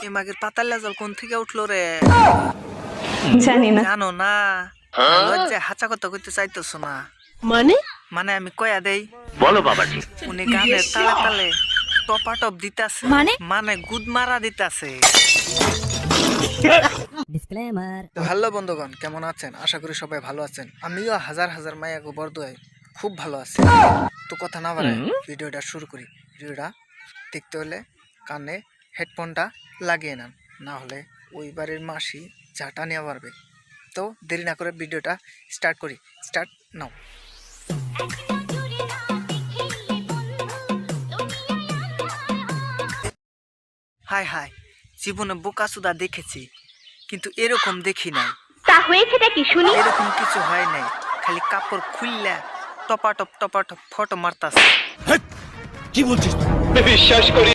এই মাগের পাতাল্লা জল কোন থেকে উঠলো রে? জানি না। জানো না? লজ্জায় হাঁচা কথা কইতে চাইতেছো না? মানে মানে আমি কয়া দেই, বলো বাবাজি। উনি গানের তালে তালে টপাটপ দিতাছে, মানে গুদ মারা দিতাছে। তো হ্যালো বন্ধুগণ, কেমন আছেন? আশা করি সবাই ভালো আছেন। আমিও হাজার হাজার মায়া গোবর দোয়ায় খুব ভালো আছি। তো কথা না বাড়ায় ভিডিওটা শুরু করি। ভিডিওটা দেখতে হলে কানে হেডফোনটা লাগিয়ে নেন, না হলে ওই বাড়ির মাসি ঝাঁটা নেওয়া পারবে। তো দেরি না করে ভিডিওটা স্টার্ট করি। Start now. হাই হাই, জীবনে বোকাচোদা দেখেছি, কিন্তু এরকম দেখি নাই। তা হয়েছেটা কি শুনি? এরকম কিছু হয় নাই, খালি কাপড় খুললা টপাটপ টপাটপ ফটো মারতাছে। কি বলছিস? বিশ্বাস করি